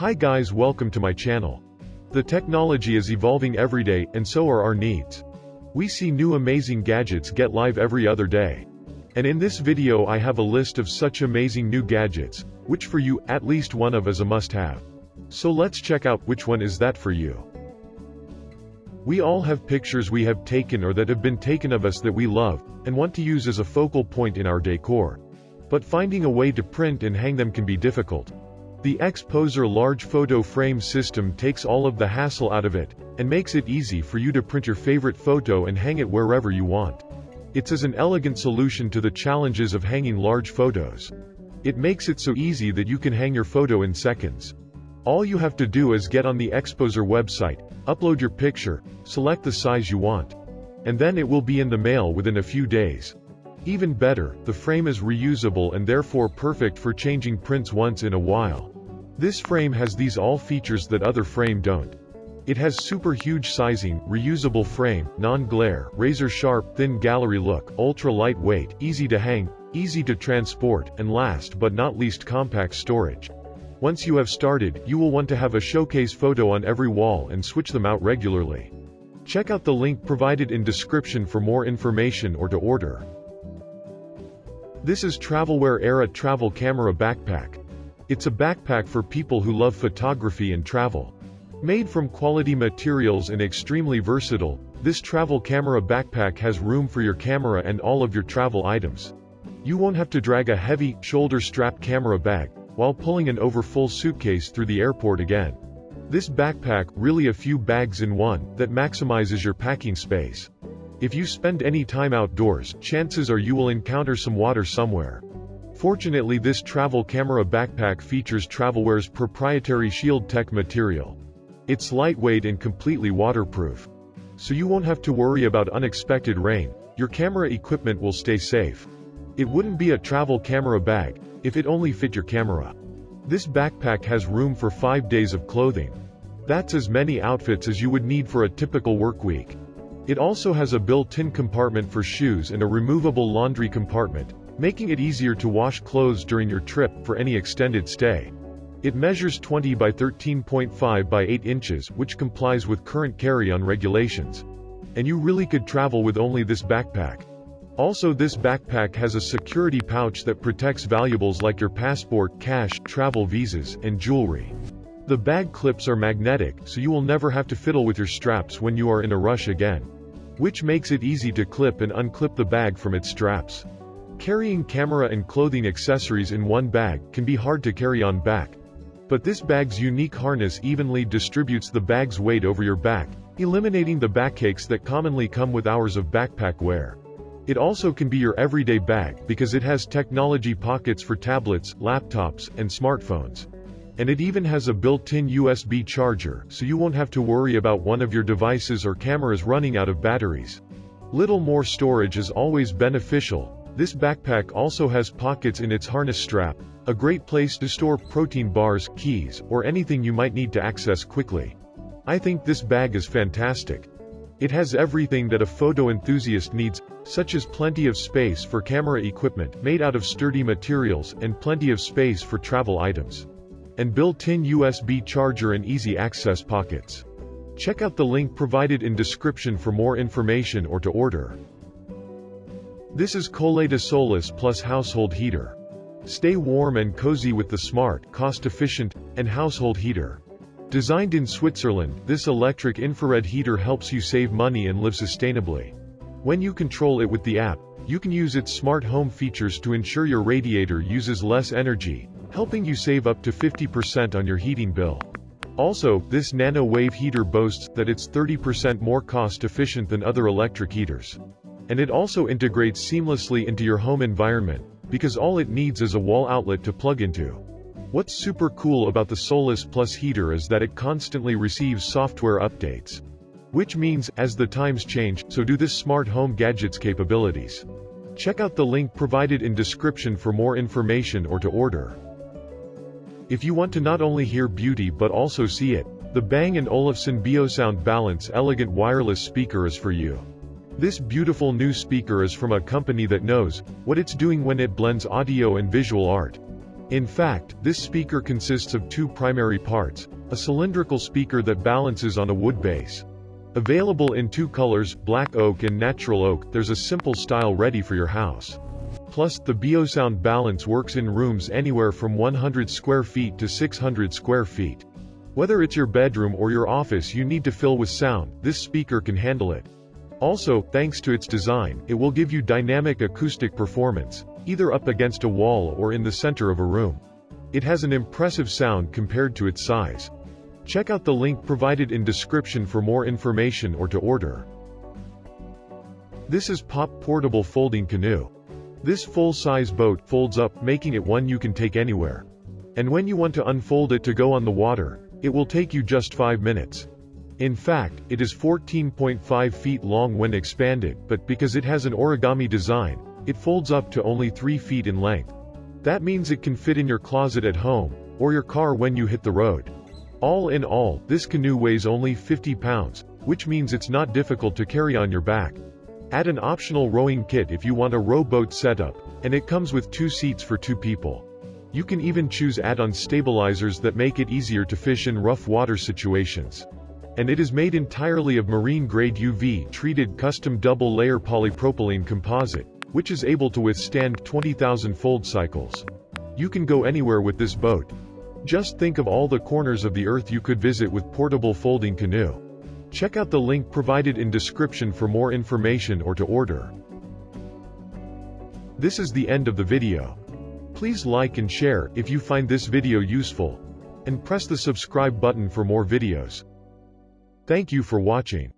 Hi guys, welcome to my channel. The technology is evolving every day, and so are our needs. We see new amazing gadgets get live every other day. And in this video I have a list of such amazing new gadgets, which for you, at least one of is a must-have. So let's check out which one is that for you. We all have pictures we have taken or that have been taken of us that we love, and want to use as a focal point in our decor. But finding a way to print and hang them can be difficult. The Xpozer large photo frame system takes all of the hassle out of it, and makes it easy for you to print your favorite photo and hang it wherever you want. It's an elegant solution to the challenges of hanging large photos. It makes it so easy that you can hang your photo in seconds. All you have to do is get on the Xpozer website, upload your picture, select the size you want, and then it will be in the mail within a few days. Even better, the frame is reusable and therefore perfect for changing prints once in a while. This frame has these all features that other frame don't. It has super huge sizing, reusable frame, non-glare, razor sharp thin gallery look, ultra lightweight, easy to hang, easy to transport, and last but not least compact storage. Once you have started, you will want to have a showcase photo on every wall and switch them out regularly. Check out the link provided in description for more information or to order. This is travlwear era travel camera backpack. It's a backpack for people who love photography and travel. Made from quality materials and extremely versatile, this travel camera backpack has room for your camera and all of your travel items. You won't have to drag a heavy, shoulder-strap camera bag, while pulling an over-full suitcase through the airport again. This backpack, really a few bags in one, that maximizes your packing space. If you spend any time outdoors, chances are you will encounter some water somewhere. Fortunately, this travel camera backpack features travlwear's proprietary Shield Tech material. It's lightweight and completely waterproof. So you won't have to worry about unexpected rain. Your camera equipment will stay safe. It wouldn't be a travel camera bag if it only fit your camera. This backpack has room for 5 days of clothing. That's as many outfits as you would need for a typical work week. It also has a built-in compartment for shoes and a removable laundry compartment, making it easier to wash clothes during your trip for any extended stay. It measures 20 by 13.5 by 8 inches, which complies with current carry-on regulations. And you really could travel with only this backpack. Also, this backpack has a security pouch that protects valuables like your passport, cash, travel visas, and jewelry. The bag clips are magnetic, so you will never have to fiddle with your straps when you are in a rush again. Which makes it easy to clip and unclip the bag from its straps. Carrying camera and clothing accessories in one bag can be hard to carry on back. But this bag's unique harness evenly distributes the bag's weight over your back, eliminating the backaches that commonly come with hours of backpack wear. It also can be your everyday bag because it has technology pockets for tablets, laptops, and smartphones. And it even has a built-in USB charger, so you won't have to worry about one of your devices or cameras running out of batteries. Little more storage is always beneficial. This backpack also has pockets in its harness strap, a great place to store protein bars, keys, or anything you might need to access quickly. I think this bag is fantastic. It has everything that a photo enthusiast needs, such as plenty of space for camera equipment made out of sturdy materials and plenty of space for travel items. And built-in USB charger and easy access pockets. Check out the link provided in description for more information or to order. This is Koleda SOLUS Plus Household Heater. Stay warm and cozy with the smart, cost-efficient, and household heater. Designed in Switzerland, this electric infrared heater helps you save money and live sustainably. When you control it with the app, you can use its smart home features to ensure your radiator uses less energy, helping you save up to 50% on your heating bill. Also, this nano wave heater boasts that it's 30% more cost-efficient than other electric heaters. And it also integrates seamlessly into your home environment, because all it needs is a wall outlet to plug into. What's super cool about the Soleus Plus heater is that it constantly receives software updates. Which means, as the times change, so do this smart home gadget's capabilities. Check out the link provided in description for more information or to order. If you want to not only hear beauty but also see it, the Bang & Olufsen BeoSound Balanced elegant wireless speaker is for you. This beautiful new speaker is from a company that knows what it's doing when it blends audio and visual art. In fact, this speaker consists of two primary parts, a cylindrical speaker that balances on a wood base. Available in two colors, black oak and natural oak, there's a simple style ready for your house. Plus, the BeoSound Balanced works in rooms anywhere from 100 square feet to 600 square feet. Whether it's your bedroom or your office you need to fill with sound, this speaker can handle it. Also, thanks to its design, it will give you dynamic acoustic performance, either up against a wall or in the center of a room. It has an impressive sound compared to its size. Check out the link provided in description for more information or to order. This is Pop Portable Folding Canoe. This full-size boat folds up, making it one you can take anywhere. And when you want to unfold it to go on the water, it will take you just 5 minutes. In fact, it is 14.5 feet long when expanded, but because it has an origami design, it folds up to only 3 feet in length. That means it can fit in your closet at home, or your car when you hit the road. All in all, this canoe weighs only 50 pounds, which means it's not difficult to carry on your back. Add an optional rowing kit if you want a rowboat setup, and it comes with 2 seats for 2 people. You can even choose add-on stabilizers that make it easier to fish in rough water situations. And it is made entirely of marine-grade UV-treated custom double-layer polypropylene composite, which is able to withstand 20,000 fold cycles. You can go anywhere with this boat. Just think of all the corners of the earth you could visit with portable folding canoe. Check out the link provided in description for more information or to order. This is the end of the video. Please like and share if you find this video useful, and press the subscribe button for more videos. Thank you for watching.